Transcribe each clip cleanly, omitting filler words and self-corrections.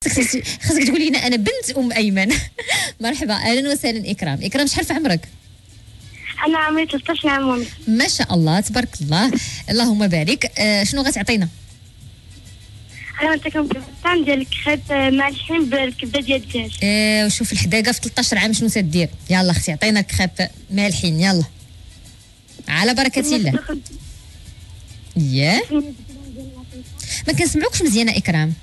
خاصك تقولي لنا انا بنت ام ايمن. مرحبا، اهلا وسهلا. اكرام شحال في عمرك؟ انا عمري 13 عام ونص. ما شاء الله تبارك الله، اللهم بارك. شنو غتعطينا؟ انا نعطيكم الطعم ديال الكخيب مالحين بالكبده ديال الدجاج. وشوف الحداقه في 13 عام شنو تدير. يلا اختي عطينا الكخيب مالحين، يلا على بركه الله. ما كنسمعوكش مزيان اكرام.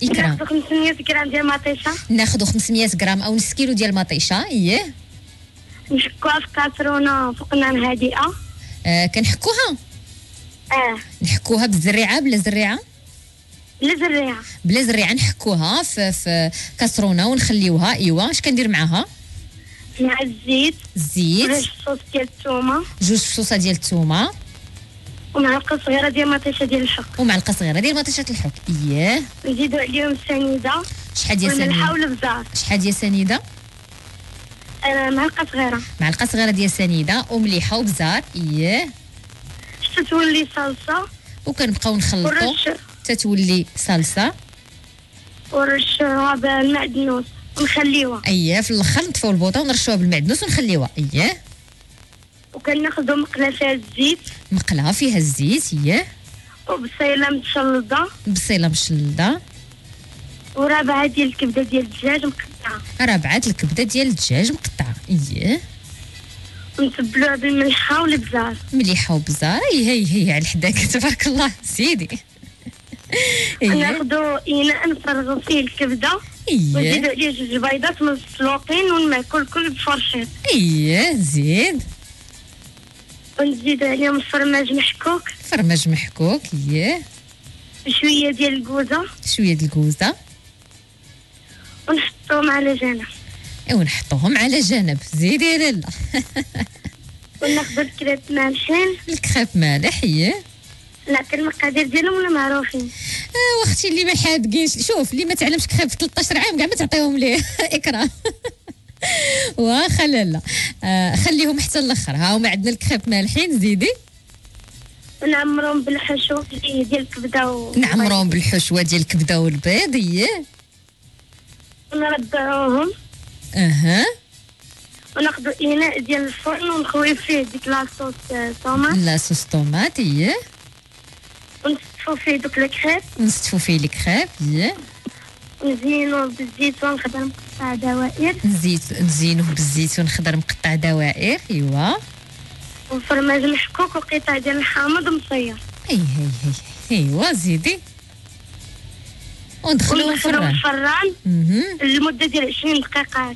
ناخذ 500 غرام ديال مطيشه. ناخذ 500 غرام او نص كيلو ديال مطيشه. نحكوها في كاسرونه فوق نار هادئه. كنحكوها. نحكوها بالزريعه بلا زريعه؟ بلا زريعه نحكوها في كاسرونه ونخليوها. ايوا اش كندير معاها؟ مع الزيت جوج فصوص ديال الثومه. جوج فصوصه ديال الثومه ومعلقه صغيره ديال مطيشه ديال الحك. ومعلقه صغيره ديال مطيشه الحك. نزيدو عليهم السنيده. شحال ديال سنيده؟ والملحه والبزار. شحال ديال سنيده؟ معلقه صغيره. معلقه صغيره ديال سنيده ومليحه وبزار. حتى تولي صلصه. وكنبقاو نخلطو تتولي صلصه. ونرشوها بالمعدنوس ونخليوها. في الاخر نطفيو البوطه ونرشوها بالمعدنوس ونخليوها. وكناخذوا مقله فيها الزيت. مقله فيها الزيت. وبصيله متشلضه. بصيله مشلضه. ورابعه ديال الكبده ديال الدجاج مقطعه. رابعه الكبده ديال الدجاج مقطعه. ونتبلوها بالملحه والبزار. مليحه وبزار. هي على الحداك تبارك الله سيدي. ناخذوا اناء نفرغوا فيه الكبده. ونزيدوا عليه جوج بيضات مسلوقين ونمعكوا الكل بفرشيط. زيد. ونزيدوا عليهم الفرماج محكوك. شويه ديال الكوزه. ونحطوهم على جنب. ونحطوهم على جنب. زيدي يا لاله. وناخذ الكريب مالحين. الكريب مالح. نعطي المقادير ديالهم ولا معروفين؟ واختي اللي ما حادقينش، شوف اللي ما تعلمش كخيب في 13 عام كاع ما تعطيهم ليه. اكرام. واخا لاله. خليهم حتى الاخر. ها هما عندنا الكخيب مالحين. زيدي. ونعمرهم بالحشو ديال الكبده نعمرهم بالحشوه ديال الكبده والبيض. ونربعوهم. وناخذ اناء ديال الفرن ونخوي فيه ديك لاصوص طوماط. ونستفو فيه دوك الكخيب. نزينوه بالزيت ونخضر مقطع دوائر. نزينوه بالزيت ونخضر مقطع دوائر. وفرماج محكوك وقطع ديال الحامض مصير. زيدي. وندخلوه الفران لمده ديال 20 دقيقه.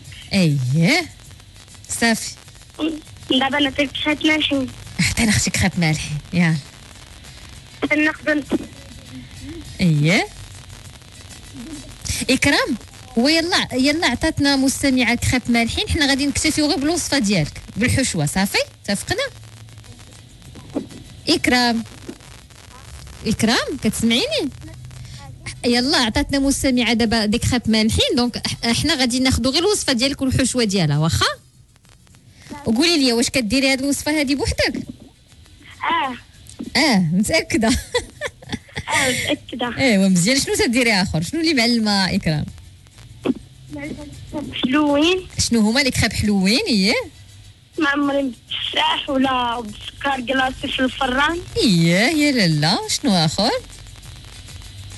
صافي. دابا نعطيك كخيب مالحين. عطينا اختي كخيب مالحين. يلا ناخذ. اكرام هو يلا عطاتنا مستمعه كخيب مالحين. حنا غادي نكتفيو غير بالوصفه ديالك بالحشوه. صافي اتفقنا. اكرام كتسمعيني؟ يلا عطاتنا مستمعه دابا ديك خيب مالحين، دونك احنا غادي ناخذ غير الوصفه ديالك والحشوه ديالها. واخا وقولي لي واش كديري هذه الوصفه هذه بوحدك؟ متاكده؟ متاكده. ايوا مزيان. شنو تديري اخر؟ شنو اللي معلمه اكرام؟ حلوين. شنو هما اللي كخيب حلوين؟ معمرين بالتفاح ولا بالسكر كلاصي في الفران. يا لاله. شنو اخر؟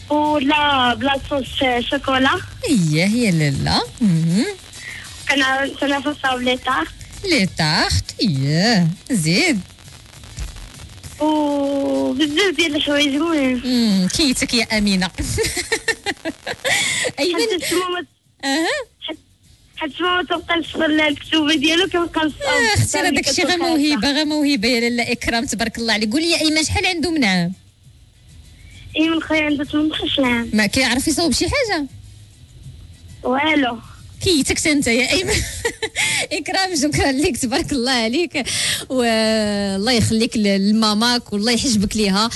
ولا بلا صوص شوكولا. يا لاله. كنافسها بلي طاحت. زيد. وبزاف ديال الحوايج مهم. كيتك يا امينه. ايمن. حيت ما تبقى نصفر الكتوبه ديالو كنبقى نصفر. اختي راه داكشي غير موهبه يا لاله. اكرام تبارك الله عليك. قولي يا ايمن شحال عنده من عام؟ ايمن خويا عنده 18 عام. ما كيعرف يصاوب شي حاجه والو. كيتك انت يا ايمن. اكرام شكرا لك تبارك الله عليك، والله يخليك لماماك والله يحجبك ليها.